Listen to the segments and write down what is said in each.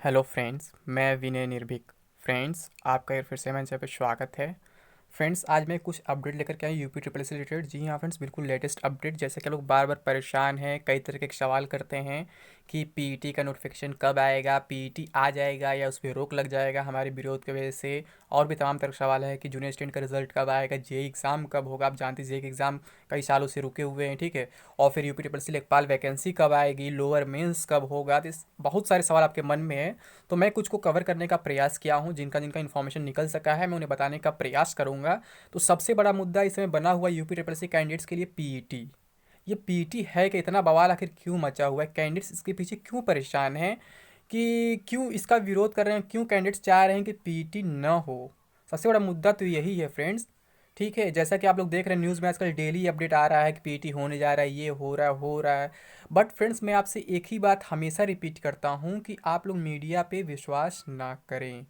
Hello friends, मैं विनय निर्भीक। Friends, आपका एक फिर से मंच पे स्वागत है। फ्रेंड्स, आज मैं कुछ अपडेट लेकर के आया यूपी ट्रिपल से रिलेटेड। जी हाँ फ्रेंड्स, बिल्कुल लेटेस्ट अपडेट। जैसे कि लोग बार बार परेशान हैं, कई तरह के सवाल करते हैं कि पीईटी का नोटिफिकेशन कब आएगा, पीईटी आ जाएगा या उस पर रोक लग जाएगा हमारे विरोध की वजह से। और भी तमाम तरह के सवाल है कि जूनियर स्टूडेंट का रिजल्ट कब आएगा, जेई एग्ज़ाम कब होगा। आप जानते हैं जेई एग्ज़ाम कई सालों से रुके हुए हैं, ठीक है। और फिर यूपी ट्रिपल सी लेखपाल वैकेंसी कब आएगी, लोअर मेंस कब होगा। तो बहुत सारे सवाल आपके मन में है। तो मैं कुछ को कवर करने का प्रयास किया हूँ, जिनका जिनका इन्फॉर्मेशन निकल सका है मैं उन्हें बताने का प्रयास करूँगा। तो सबसे बड़ा मुद्दा इस समय बना हुआ यूपी ट्रिपल सी कैंडिडेट्स के लिए पीईटी। ये पीईटी है कि इतना बवाल आखिर क्यों मचा हुआ है, कैंडिडेट्स इसके पीछे क्यों परेशान हैं, कि क्यों इसका विरोध कर रहे हैं, क्यों कैंडिडेट्स चाह रहे हैं कि पीईटी न हो। सबसे बड़ा मुद्दा तो यही है फ्रेंड्स। ठीक है, जैसा कि आप लोग देख रहे हैं न्यूज़ में आजकल डेली अपडेट आ रहा है कि पीईटी होने जा रहा है, ये हो रहा है। बट फ्रेंड्स, मैं आपसे एक ही बात हमेशा रिपीट करता हूँ कि आप लोग मीडिया पे विश्वास ना करें।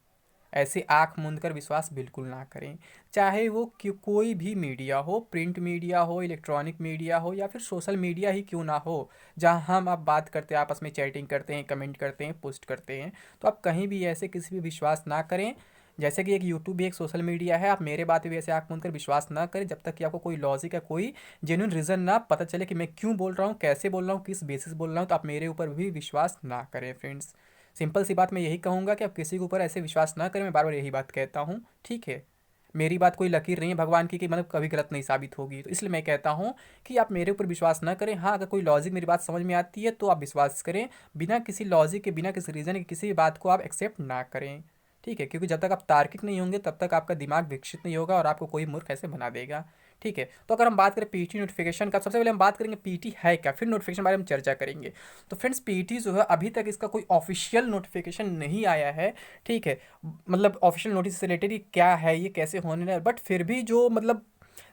ऐसे आंख मूंद कर विश्वास बिल्कुल ना करें। चाहे वो कोई भी मीडिया हो, प्रिंट मीडिया हो, इलेक्ट्रॉनिक मीडिया हो, या फिर सोशल मीडिया ही क्यों ना हो, जहां हम आप बात करते हैं, आपस में चैटिंग करते हैं, कमेंट करते हैं, पोस्ट करते हैं। तो आप कहीं भी ऐसे किसी भी विश्वास ना करें। जैसे कि एक यूट्यूब भी एक सोशल मीडिया है, आप मेरे बात पे भी ऐसे आंख मूंद कर विश्वास ना करें जब तक कि आपको कोई लॉजिक या कोई जेन्युइन रीज़न ना पता चले कि मैं क्यों बोल रहा हूँ, कैसे बोल रहा हूँ, किस बेसिस बोल रहा हूँ। तो आप मेरे ऊपर भी विश्वास ना करें फ्रेंड्स। सिंपल सी बात मैं यही कहूँगा कि आप किसी के ऊपर ऐसे विश्वास ना करें। मैं बार बार यही बात कहता हूँ, ठीक है। मेरी बात कोई लकीर नहीं है भगवान की कि मतलब कभी गलत नहीं साबित होगी। तो इसलिए मैं कहता हूँ कि आप मेरे ऊपर विश्वास ना करें। हाँ, अगर कोई लॉजिक मेरी बात समझ में आती है तो आप विश्वास करें। बिना किसी लॉजिक के, बिना किसी रीज़न के किसी भी बात को आप एक्सेप्ट ना करें, ठीक है। क्योंकि जब तक आप तार्किक नहीं होंगे तब तक आपका दिमाग विकसित नहीं होगा और आपको कोई मूर्ख ऐसे बना देगा, ठीक है। तो अगर हम बात करें पीटी नोटिफिकेशन का, सबसे पहले हम बात करेंगे पीटी है क्या, फिर नोटिफिकेशन बारे में चर्चा करेंगे। तो फ्रेंड्स, पीटी जो है अभी तक इसका कोई ऑफिशियल नोटिफिकेशन नहीं आया है, ठीक है। मतलब ऑफिशियल नोटिस से रिलेटेड ये क्या है, ये कैसे होने लगा, बट फिर भी जो मतलब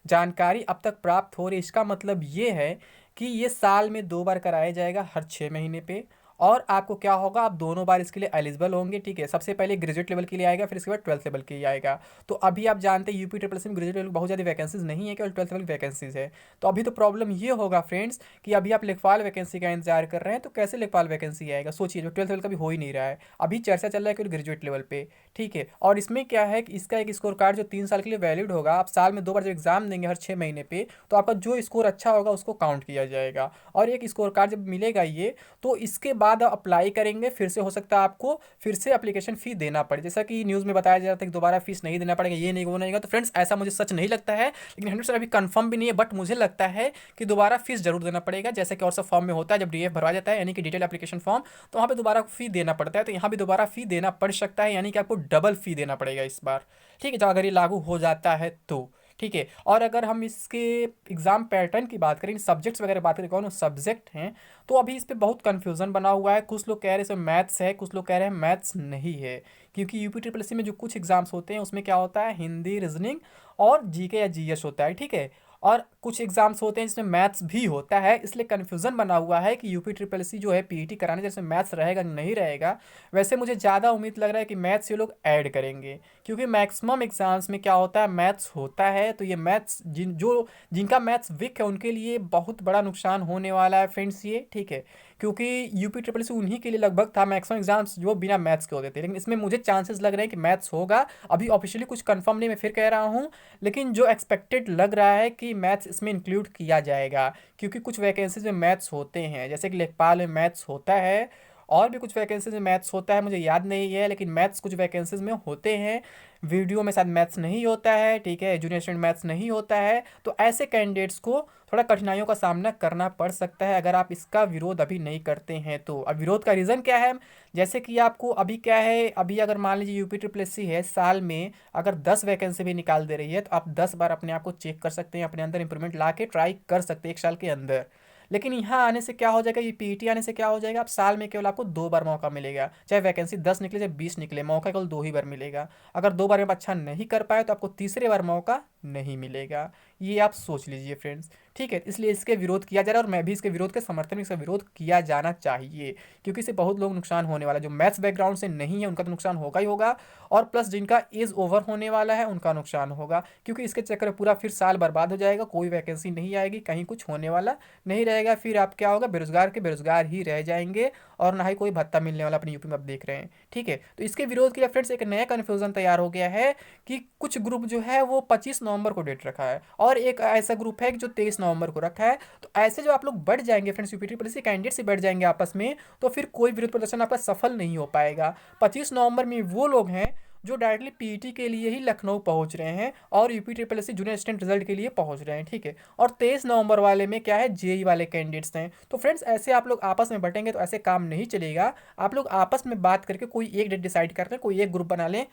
जानकारी अब तक प्राप्त हो रही है, इसका मतलब ये है कि ये साल में 2 बार कराया जाएगा, हर 6 महीने पे। और आपको क्या होगा, आप दोनों बार इसके लिए एलिजिबल होंगे, ठीक है। सबसे पहले ग्रेजुएट लेवल के लिए आएगा, फिर इसके बाद 12th लेवल के लिए आएगा। तो अभी आप जानते हैं यूपी ट्रिपल सी में ग्रेजुएट लेवल बहुत ज़्यादा वैकेंसीज नहीं है, केवल 12th लेवल वैकेंसीज है। तो अभी तो प्रॉब्लम ये होगा फ्रेंड्स कि अभी आप लेखपाल वैकेंसी का इंतजार कर रहे हैं, तो कैसे लेखपाल वैकेंसी आएगा, सोचिए। जो 12th लेवल का भी हो ही नहीं रहा है, अभी चर्चा चल रहा है केवल ग्रेजुएट लेवल पे, ठीक है। और इसमें क्या है कि इसका एक स्कोर कार्ड जो 3 साल के लिए वैलिड होगा। आप साल में 2 बार जब एग्जाम देंगे हर 6 महीने पे, तो आपका जो स्कोर अच्छा होगा उसको काउंट किया जाएगा। और एक स्कोर कार्ड जब मिलेगा ये, तो इसके बाद आप अप्लाई करेंगे, फिर से हो सकता है आपको फिर से एप्लीकेशन फ़ी देना पड़े। जैसा कि न्यूज़ में बताया जा रहा था कि दोबारा फीस नहीं देना पड़ेगा, ये नहीं वो नहीं होगा। तो फ्रेंड्स, ऐसा मुझे सच नहीं लगता है, लेकिन 100% अभी कंफर्म भी नहीं है। बट मुझे लगता है कि दोबारा फीस जरूर देना पड़ेगा, जैसे कि और सब फॉर्म में होता है। जब डीएफ भरवा जाता है, यानी कि डिटेल एप्लीकेशन फॉर्म, तो वहाँ पे दोबारा फी देना पड़ता है। तो यहाँ भी दोबारा फी देना पड़ सकता है, यानी कि आपको डबल फी देना पड़ेगा इस बार, ठीक है, जब अगर ये लागू हो जाता है तो, ठीक है। और अगर हम इसके एग्ज़ाम पैटर्न की बात करें, सब्जेक्ट्स वगैरह बात करें, कौन सब्जेक्ट हैं, तो अभी इस पे बहुत कन्फ्यूज़न बना हुआ है। कुछ लोग कह रहे हैं इसमें मैथ्स है, कुछ लोग कह रहे हैं मैथ्स नहीं है। क्योंकि यूपी ट्रिपल सी में जो कुछ एग्जाम्स होते हैं उसमें क्या होता है, हिंदी, रीजनिंग और जीके या जीएस होता है, ठीक है। और कुछ एग्जाम्स होते हैं जिसमें मैथ्स भी होता है, इसलिए कन्फ्यूज़न बना हुआ है कि यूपी ट्रिपल सी जो है पीईटी कराने जैसे मैथ्स रहेगा नहीं रहेगा। वैसे मुझे ज़्यादा उम्मीद लग रहा है कि मैथ्स ये लोग ऐड करेंगे, क्योंकि मैक्सिमम एग्जाम्स में क्या होता है, मैथ्स होता है। तो ये मैथ्स जिनका मैथ्स वीक है उनके लिए बहुत बड़ा नुकसान होने वाला है फ्रेंड्स, ये, ठीक है। क्योंकि यूपी ट्रिपल सी उन्हीं के लिए लगभग था, मैक्सिमम एग्जाम्स जो बिना मैथ्स के होते थे। लेकिन इसमें मुझे चांसेस लग रहे हैं कि मैथ्स होगा। अभी ऑफिशियली कुछ कंफर्म नहीं, मैं फिर कह रहा हूँ, लेकिन जो एक्सपेक्टेड लग रहा है कि मैथ्स इसमें इंक्लूड किया जाएगा। क्योंकि कुछ वैकेंसीज में मैथ्स होते हैं, जैसे कि लेखपाल में मैथ्स होता है, और भी कुछ वैकेंसीज में मैथ्स होता है, मुझे याद नहीं है, लेकिन मैथ्स कुछ वैकेंसीज में होते हैं। वीडियो में शायद मैथ्स नहीं होता है, ठीक है, जूनियर स्टूडेंट मैथ्स नहीं होता है। तो ऐसे कैंडिडेट्स को थोड़ा कठिनाइयों का सामना करना पड़ सकता है अगर आप इसका विरोध अभी नहीं करते हैं तो। अब विरोध का रीज़न क्या है, जैसे कि आपको अभी क्या है, अभी अगर मान लीजिए यूपी ट्रिपल एस सी है, साल में अगर 10 वैकेंसी भी निकाल दे रही है, तो आप 10 बार अपने आप को चेक कर सकते हैं, अपने अंदर इंप्रूवमेंट ला के ट्राई कर सकते हैं 1 साल के अंदर। लेकिन यहाँ आने से क्या हो जाएगा, ये पीईटी आने से क्या हो जाएगा, आप साल में केवल आपको 2 बार मौका मिलेगा। चाहे वैकेंसी 10 निकले चाहे 20 निकले, मौका केवल 2 ही बार मिलेगा। अगर 2 बार में आप अच्छा नहीं कर पाए तो आपको तीसरे बार मौका नहीं मिलेगा। ये आप सोच लीजिए फ्रेंड्स, ठीक है। इसलिए इसके विरोध किया जा रहा है और मैं भी इसके विरोध के समर्थन में इसका विरोध किया जाना चाहिए, क्योंकि इससे बहुत लोग नुकसान होने वाला है। जो मैथ्स बैकग्राउंड से नहीं है उनका तो नुकसान होगा ही होगा, और प्लस जिनका एज ओवर होने वाला है उनका नुकसान होगा, क्योंकि इसके चक्कर में पूरा फिर साल बर्बाद हो जाएगा, कोई वैकेंसी नहीं आएगी, कहीं कुछ होने वाला नहीं रहेगा। फिर आप क्या होगा, बेरोजगार के बेरोजगार ही रह जाएंगे, और ना ही कोई भत्ता मिलने वाला अपनी यूपी में आप देख रहे हैं, ठीक है। तो इसके विरोध के लिए फ्रेंड्स एक नया कन्फ्यूजन तैयार हो गया है कि कुछ ग्रुप जो है वो 25 नवंबर को डेट रखा है, और एक ऐसा ग्रुप है जो 23 नवंबर को रखा है। तो ऐसे जो आप लोग बढ़ जाएंगे friends, UP triple SC candidate से बढ़ जाएंगे आपस में, तो फिर कोई विरोध प्रदर्शन आपका सफल नहीं हो पाएगा। 25 नवंबर में वो लोग हैं जो डायरेक्टली पीईटी के लिए ही लखनऊ पहुंच रहे हैं और UP triple SC junior assistant result के लिए पहुंच रहे हैं, ठीक है। और 23 नवंबर वाले में क्या है, जेई वाले कैंडिडेट्स हैं। तो फ्रेंड्स ऐसे आप लोग आपस में बटेंगे तो ऐसे काम नहीं चलेगा। आप लोग आपस में बात करके कोई एक डेट डिसाइड कर लें, कोई एक ग्रुप बना लें,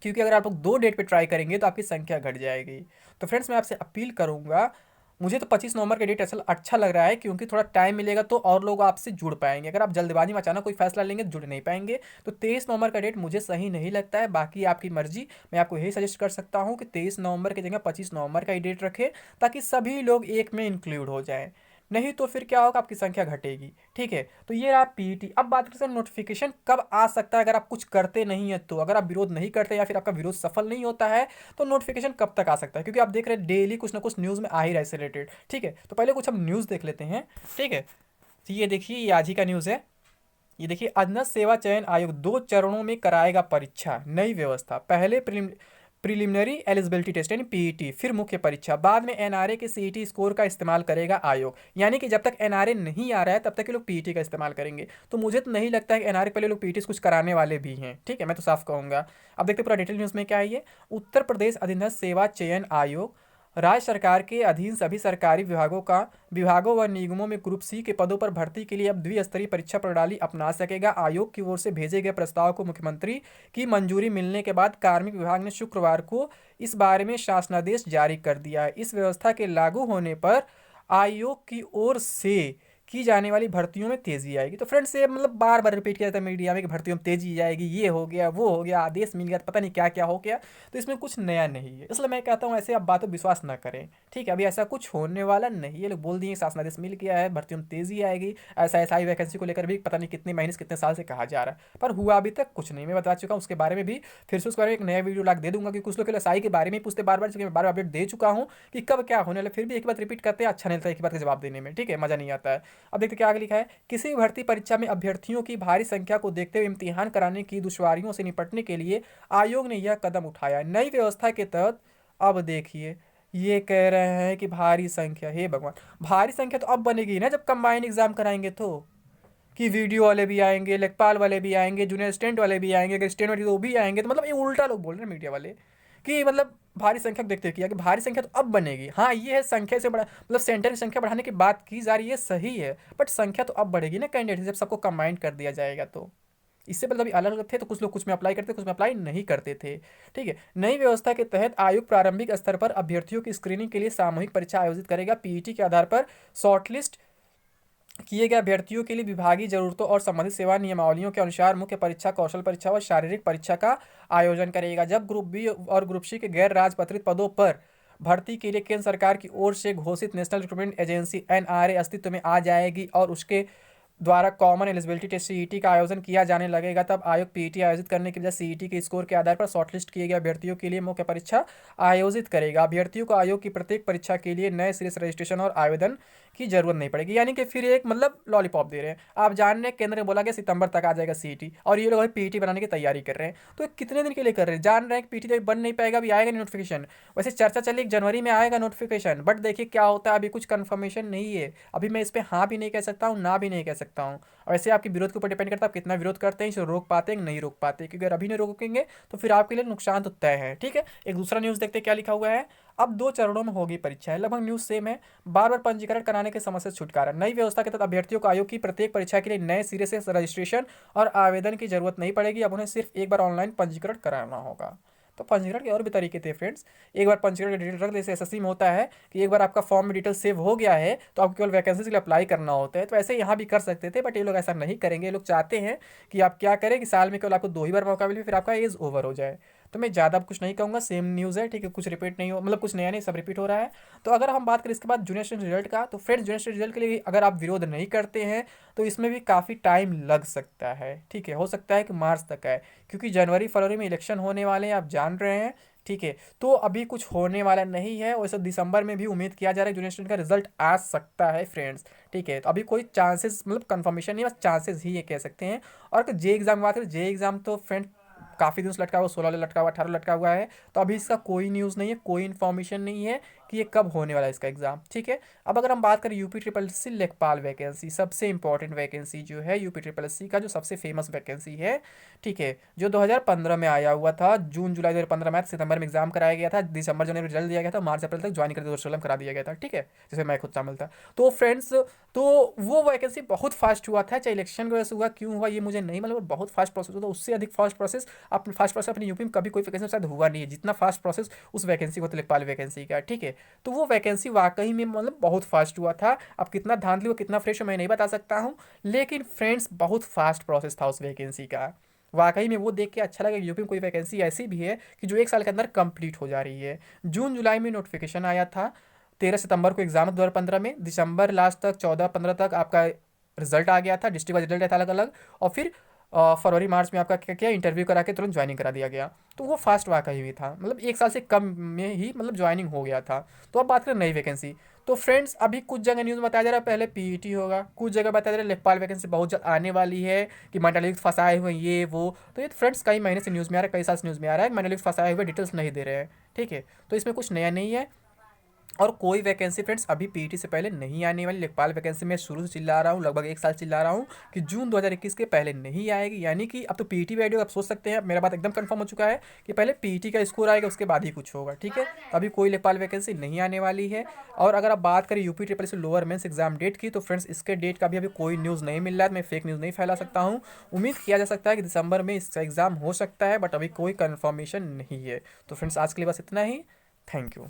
क्योंकि अगर आप लोग 2 डेट पे ट्राई करेंगे तो आपकी संख्या घट जाएगी। तो फ्रेंड्स मैं आपसे अपील करूंगा, मुझे तो 25 नवंबर का डेट असल अच्छा लग रहा है, क्योंकि थोड़ा टाइम मिलेगा तो और लोग आपसे जुड़ पाएंगे। अगर आप जल्दबाजी में अचानक कोई फैसला लेंगे तो जुड़ नहीं पाएंगे। तो 23 नवंबर का डेट मुझे सही नहीं लगता है, बाकी आपकी मर्जी। मैं आपको यही सजेस्ट कर सकता हूँ कि 23 नवंबर की जगह 25 नवंबर का ही डेट रखें, ताकि सभी लोग एक में इंक्लूड हो जाएं। नहीं तो फिर क्या होगा, आपकी संख्या घटेगी, ठीक है। तो ये रहा पीईटी। अब बात करते हैं नोटिफिकेशन कब आ सकता है अगर आप कुछ करते नहीं है तो। अगर आप विरोध नहीं करते या फिर आपका विरोध सफल नहीं होता है तो नोटिफिकेशन कब तक आ सकता है, क्योंकि आप देख रहे हैं डेली कुछ ना कुछ न्यूज़ में आ ही रहा है इससे रिलेटेड, ठीक है। तो पहले कुछ हम न्यूज़ देख लेते हैं, ठीक है। तो ये देखिए, ये आज ही का न्यूज़ है। ये देखिए, अधीनस्थ सेवा चयन आयोग 2 चरणों में कराएगा परीक्षा, नई व्यवस्था। पहले प्रिलिमिनरी एलिजिबिलिटी टेस्ट यानी पीईटी, फिर मुख्य परीक्षा, बाद में एनआरए के सीईटी स्कोर का इस्तेमाल करेगा आयोग। यानी कि जब तक एनआरए नहीं आ रहा है तब तक ये लोग पीईटी का इस्तेमाल करेंगे। तो मुझे तो नहीं लगता है कि एनआरए पहले लोग पीईटी कुछ कराने वाले भी हैं, ठीक है। मैं तो साफ कहूँगा। अब देखते पूरा डिटेल न्यूज़ में क्या है ये। उत्तर प्रदेश अधीनस्थ सेवा चयन आयोग राज्य सरकार के अधीन सभी सरकारी विभागों व निगमों में ग्रुप सी के पदों पर भर्ती के लिए अब द्विस्तरीय परीक्षा प्रणाली अपना सकेगा। आयोग की ओर से भेजे गए प्रस्ताव को मुख्यमंत्री की मंजूरी मिलने के बाद कार्मिक विभाग ने शुक्रवार को इस बारे में शासनादेश जारी कर दिया है। इस व्यवस्था के लागू होने पर आयोग की ओर से की जाने वाली भर्तियों में तेजी आएगी। तो फ्रेंड्स ये मतलब बार बार रिपीट किया जाता है मीडिया में कि भर्तियों में तेजी आएगी, ये हो गया वो हो गया, आदेश मिल गया, पता नहीं क्या क्या हो गया। तो इसमें कुछ नया नहीं है, इसलिए मैं कहता हूँ ऐसे आप बातों पर विश्वास ना करें, ठीक है। अभी ऐसा कुछ होने वाला नहीं है। लोग बोल दिए शासनादेश मिल गया है, भर्तियों में तेजी आएगी, ऐसा ऐसा ही वैकेंसी को लेकर भी पता नहीं कितने महीने से कितने साल से कहा जा रहा है, पर हुआ अभी तक कुछ नहीं। मैं बता चुका हूँ उसके बारे में भी, फिर से उसके बारे में एक नया वीडियो लाके दे दूंगा कि कुछ लोग एसआई के बारे में पूछते बार बार, मैं बार बार अपडेट दे चुका हूँ कि कब क्या होने वाला, फिर भी एक बात रिपीट करते हैं, अच्छा नहीं लगता एक बात का जवाब देने में, ठीक है, मजा नहीं आता है। अब देखते क्या आगे लिखा है। किसी भी भर्ती परीक्षा में अभ्यर्थियों की भारी संख्या को देखते हुए इम्तिहान कराने की दुश्वारियों से निपटने के लिए आयोग ने यह कदम उठाया। नई व्यवस्था के तहत अब देखिए, ये कह रहे हैं कि भारी संख्या, हे भगवान, भारी संख्या तो अब बनेगी ना जब कंबाइंड एग्जाम कराएंगे तो, कि वीडियो वाले भी आएंगे, लेखपाल वाले भी आएंगे, जूनियर स्टूडेंट वाले भी आएंगे, अगर स्टूडेंट वाले तो वो भी आएंगे। तो मतलब ये उल्टा लोग बोल रहे हैं मीडिया वाले कि मतलब भारी संख्या को देखते हुए किया कि भारी संख्या तो अब बनेगी। हाँ ये है, संख्या से बड़ा मतलब सेंटर की संख्या बढ़ाने की बात की जा रही है, सही है, बट संख्या तो अब बढ़ेगी ना कैंडिडेट, जब सबको कंबाइंड कर दिया जाएगा तो। इससे पहले अभी अलग अलग थे तो कुछ लोग कुछ में अप्लाई करते, कुछ में अप्लाई नहीं करते थे, ठीक है। नई व्यवस्था के तहत आयोग प्रारंभिक स्तर पर अभ्यर्थियों की स्क्रीनिंग के लिए सामूहिक परीक्षा आयोजित करेगा। पीईटी के आधार पर शॉर्टलिस्ट किए गए अभ्यर्थियों के लिए विभागीय जरूरतों और संबंधित सेवा नियमावलियों के अनुसार मुख्य परीक्षा, कौशल परीक्षा और शारीरिक परीक्षा का आयोजन करेगा। जब ग्रुप बी और ग्रुप सी के गैर राजपत्रित पदों पर भर्ती के लिए केंद्र सरकार की ओर से घोषित नेशनल रिक्रूटमेंट एजेंसी एनआरए अस्तित्व में आ जाएगी और उसके द्वारा कॉमन एलिजिबिलिटी टेस्ट सीईटी का आयोजन किया जाने लगेगा, तब आयोग पीईटी आयोजित करने के बजाय सीईटी के स्कोर के आधार पर शॉर्टलिस्ट किए गए अभ्यर्थियों के लिए मुख्य परीक्षा आयोजित करेगा। अभ्यर्थियों को आयोग की प्रत्येक परीक्षा के लिए नए सिरे से रजिस्ट्रेशन और आवेदन की जरूरत नहीं पड़ेगी। यानी कि फिर एक मतलब लॉलीपॉप दे रहे हैं। आप जान रहे हैं केंद्र ने बोला कि सितंबर तक आ जाएगा सीईटी, और ये लोग पीईटी बनाने की तैयारी कर रहे हैं। तो कितने दिन के लिए कर रहे हैं, जान रहे हैं कि पीईटी बन नहीं पाएगा, अभी आएगा नोटिफिकेशन। वैसे चर्चा चली जनवरी में आएगा नोटिफिकेशन, बट देखिए क्या होता है, अभी कुछ कंफर्मेशन नहीं है। अभी मैं इस पर हाँ भी नहीं कह सकता हूँ, ना भी नहीं कह सकता हूँ। वैसे आपके विरोध के ऊपर डिपेंड करता है आप कितना विरोध करते हैं, इसे रोक पाते हैं नहीं रोक पाते, क्योंकि अगर अभी नहीं रोकेंगे तो फिर आपके लिए नुकसान तो तय है, ठीक है। एक दूसरा न्यूज़ देखते हैं क्या लिखा हुआ है। अब 2 चरणों में होगी परीक्षाएं, लगभग न्यूज़ सेम है। बार बार पंजीकरण कराने की समस्या से छुटकारा। नई व्यवस्था के तहत अभ्यर्थियों को आयोग की प्रत्येक परीक्षा के लिए नए सिरे से रजिस्ट्रेशन और आवेदन की जरूरत नहीं पड़ेगी। अब उन्हें सिर्फ एक बार ऑनलाइन पंजीकरण कराना होगा। तो पंजीकरण के और भी तरीके थे फ्रेंड्स। एक बार पंजीकरण की डिटेल रख, जैसे एसएससी में होता है कि एक बार आपका फॉर्म में डिटेल सेव हो गया है तो आपको केवल वैकेंसी के लिए अप्लाई करना होता है, तो ऐसे यहाँ भी कर सकते थे, बट ये लोग ऐसा नहीं करेंगे। ये लोग चाहते हैं कि आप क्या करें कि साल में केवल आपको 2 ही बार मौका मिले, फिर आपका एज ओवर हो जाए। तो मैं ज़्यादा कुछ नहीं कहूँगा, सेम न्यूज़ है, ठीक है, कुछ रिपीट नहीं हो, मतलब कुछ नया नहीं, सब रिपीट हो रहा है। तो अगर हम बात करें इसके बाद जूनियर स्टूडेंट रिजल्ट का, तो फ्रेंड्स जूनियर स्टूडेंट रिजल्ट के लिए अगर आप विरोध नहीं करते हैं तो इसमें भी काफ़ी टाइम लग सकता है, ठीक है, हो सकता है कि मार्च तक है, क्योंकि जनवरी फरवरी में इलेक्शन होने वाले हैं, आप जान रहे हैं, ठीक है। तो अभी कुछ होने वाला नहीं है, वैसे दिसंबर में भी उम्मीद किया जा रहा है जूनियर स्टूडेंट का रिजल्ट आ सकता है फ्रेंड्स, ठीक है। तो अभी कोई चांसेस, मतलब कंफर्मेशन नहीं, बस चांसेस ही ये कह सकते हैं। और जे एग्ज़ाम की बात करें, जे एग्ज़ाम तो फ्रेंड काफ़ी दिन से लटका हुआ, 16 लटका हुआ, 18 लटका हुआ है। तो अभी इसका कोई न्यूज़ नहीं है, कोई इन्फॉर्मेशन नहीं है कि ये कब होने वाला है इसका एग्ज़ाम, ठीक है। अब अगर हम बात करें यूपी ट्रिपल सी लेखपाल वैकेंसी, सबसे इंपॉर्टेंट वैकेंसी जो है यूपी ट्रिपल सी का, जो सबसे फेमस वैकेंसी है, ठीक है, जो 2015 में आया हुआ था, जून जुलाई 2015 में, सितंबर में एग्जाम कराया गया था, दिसंबर जनवरी रिजल्ट दिया गया था, मार्च अप्रैल तक ज्वाइन करके करा दिया गया था, ठीक है, जैसे मैं खुद शामिल था। तो फ्रेंड्स, तो वो वैकेंसी बहुत फास्ट हुआ था, चाहे इलेक्शन की वजह से हुआ, क्यों हुआ ये मुझे नहीं मतलब, बहुत फास्ट प्रोसेस हुआ था, उससे अधिक फास्ट प्रोसेस अपने फास्ट प्रोसेस अपनी यूपी में कभी कोई वैकेंसी शायद हुआ नहीं है जितना फास्ट प्रोसेस उस वैकेंसी को, लेखपाल वैकेंसी का, ठीक है। तो वो वैकेंसी वाकई में मतलब बहुत फास्ट हुआ था। अब कितना धांधली हुआ, कितना फ्रेश हो, मैं नहीं बता सकता हूँ, लेकिन फ्रेंड्स बहुत फास्ट प्रोसेस था उस वैकेंसी का। वाकई में वो देख के अच्छा लगा कि यूपी में कोई वैकेंसी ऐसी भी है कि जो 1 साल के अंदर कंप्लीट हो जा रही है। जून जुलाई में नोटिफिकेशन आया था, 13 सितंबर को एग्जाम 2015 में, दिसंबर लास्ट तक 14-15 तक आपका रिजल्ट आ गया था, डिस्ट्रिक्ट वाइज रिजल्ट था अलग अलग। और फिर फरवरी मार्च में आपका क्या किया, इंटरव्यू करा के तुरंत ज्वाइनिंग करा दिया गया। तो वो फास्ट वाकई हुई था, मतलब 1 साल से कम में ही मतलब ज्वाइनिंग हो गया था। तो अब बात करें नई वैकेंसी, तो फ्रेंड्स अभी कुछ जगह न्यूज़ बताया जा रहा है पहले पीईटी होगा, कुछ जगह बताया जा रहा है लेखपाल वैकेंसी बहुत जल्द आने वाली है, कि मंडलिक फंसाए हुए ये वो। तो ये फ्रेंड्स कई महीने से न्यूज़ में आ रहा है, कई साल से न्यूज़ में आ रहा है, मंडलिक फंसाए हुए डिटेल्स नहीं दे रहे हैं, ठीक है। तो इसमें कुछ नया नहीं है। और कोई वैकेंसी फ्रेंड्स अभी पीईटी से पहले नहीं आने वाली। लेखपाल वैकेंसी मैं शुरू से चिल्ला रहा हूँ, लगभग 1 साल चिल्ला रहा हूँ कि जून 2021 के पहले नहीं आएगी, यानी कि अब तो पीईटी वीडियो आप सोच सकते हैं, मेरा बात एकदम कंफर्म हो चुका है कि पहले पीईटी का स्कोर आएगा, उसके बाद ही कुछ होगा, ठीक है। अभी कोई लेखपाल वैकेंसी नहीं आने वाली है। और अगर आप बात करें UP triple C lower mains exam date की, तो फ्रेंड्स इसके डेट का भी अभी कोई न्यूज़ नहीं मिल रहा है, मैं फेक न्यूज़ नहीं फैला सकता हूँ। उम्मीद किया जा सकता है कि दिसंबर में इसका एग्ज़ाम हो सकता है, बट अभी कोई कन्फर्मेशन नहीं है। तो फ्रेंड्स आज के लिए बस इतना ही। Thank you.